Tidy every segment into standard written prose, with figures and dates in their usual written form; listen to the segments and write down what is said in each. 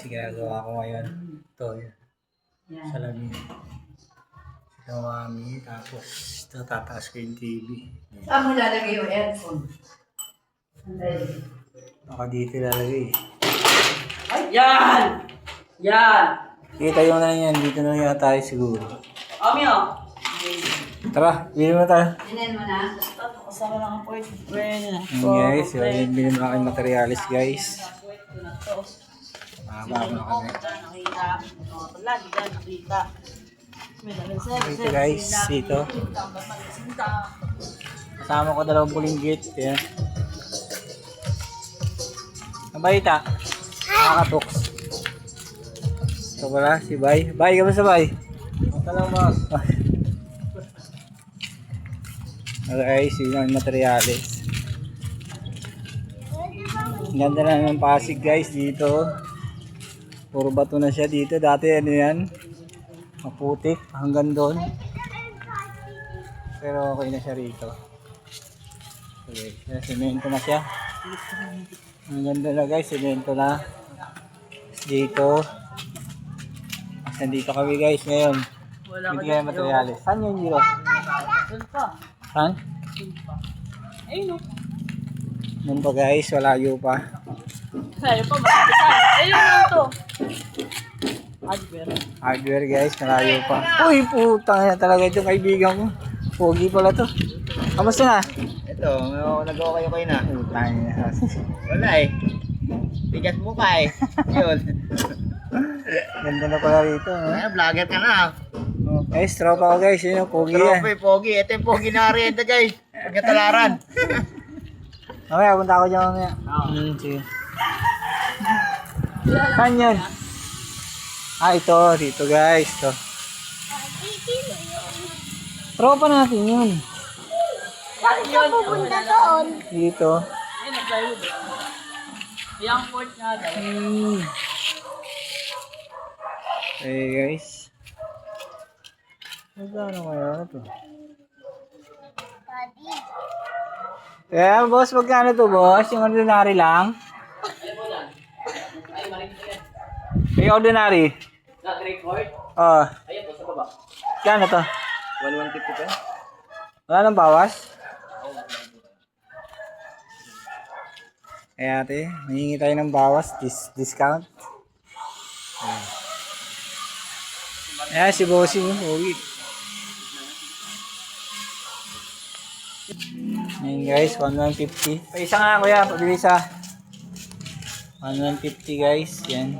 Ginagawa ko ngayon. Ito, salamin. Ito mami, tapos ito tataas ko yung TV. Saan mo lalagay yung aircon? Sandali. Baka dito lalagay. Ay, yan! Yan! Kita yung na yan, dito na nga tayo siguro. Ami, oh. Tara, bilhin mo tayo. Bilhin mo na. Kasama lang ang pwede. Guys, yung bilhin mo na kayong materialis guys. Mahaba na kami. Ito guys, dito. Kasama ko 2 bulinggit. Yan. Ang balita? Nakakatoks. Ito pala, si Bay. Bay, kamusta Bay? Ito lang mo. Guys, yun ang materialis. Ganda na ng Pasig guys dito. Puro bato na siya dito. Dati ano yan, maputik hanggang doon. Pero okay na siya rito. Okay, semento na siya. Ang ganda na guys, semento na. Dito. Nandito kami guys ngayon. Hindi kaya materialis. Saan yung Giro? Saan? Ayun, no. Nun pa guys, walayo pa. Sa'yo pa, makikita. Ayun lang to. Hardware guys, malayo pa. Uy, putang na talaga itong kaibigan ko. Pogi pala to. Kamusta na? Ito, nag-okay na. Putang na. Wala eh. Bigat mo ka eh. Yun. Ganda na pala rito. No? Ay, vlogger ka na. Guys, tropa ko guys. Yun yung pogi yan. Tropa pogi. Ito yung pogi na arienta guys. Pagkatalaran. Mamaya, punta ako dyan mamaya. Sige. Saan yan? Ah, ito. Dito guys. Ito. Tropa natin yun. Saan yun? Pupunta doon. Dito. Ayun, nag-plywood. Yung port nga daw. Hey guys. Magkano ngayon ito? Eh, boss, magkano to, boss? Yung ordinary lang? Yung ordinary? Not record? Oh. Ayun po sa baba. Kano to? 150 pa? Wala nang bawas? Eh ate, mahingi tayo ng bawas, discount. Ayan, si Bossy mo, uwi. Ayan guys, 1150. Pa isa nga kuya, pabilis ha. 1150 guys, yan.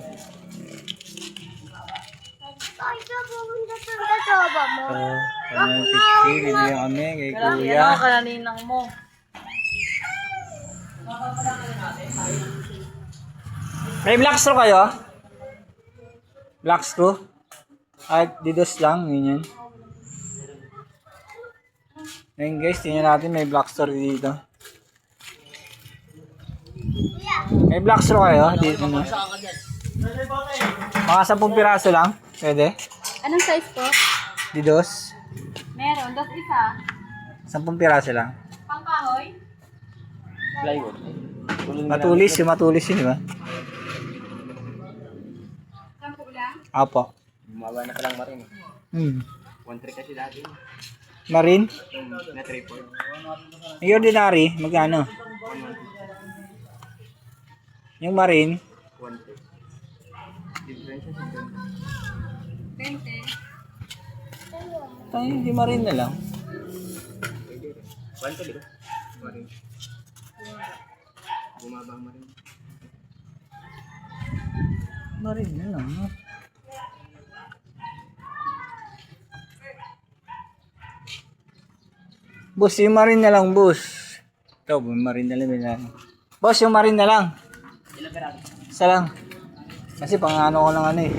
So, 150, bibigyan kami kay kuya. Ano ka naninang mo? May black straw kayo? Black straw? Ay, didos lang, ganyan. Ngayon guys, tingnan natin may black straw dito. May black straw kayo? Dito na. Mga 10 piraso lang? Pwede? Anong size po? Didos? Meron, dos isa. 10 piraso lang. Pangkahoy? Plywood. Matulis, yung matulis yun, di ba? 10 lang? Apo. Bumaba na palang marin. 1.3 kasi dati. Marine? Na 3.4. Yung ordinary, magkano? Yung marine? 1.3. Difference sa 20. Tayo, hindi marine na lang. 1.3 dito. Marin. Bumaba ang marin. Marine na lang, no? Boss, yung marine na lang, boss. Ito, marine na lang. Boss, yung marine na lang. Isa lang. Kasi pang ano ko lang ano eh.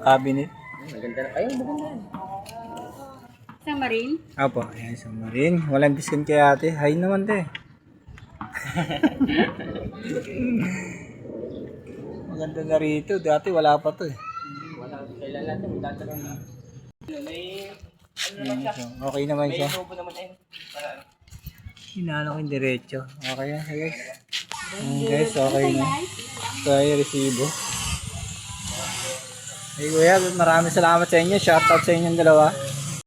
Cabinet. Maganda na. Ayun, maganda yan. Isang marine? Apo, ayan sa marine. Walang discount kay ate. Hay naman te. Maganda na rito. Dati wala pa to eh. Wala. Kailan natin magtatagal na. May Okay naman siya. tubo naman ayun. Para ano. Hinalo ko yung diretso. Okay yan guys. Guys, okay na. Kaya resibo. Hey kuya, maraming salamat sa inyo. Shoutout sa inyong dalawa.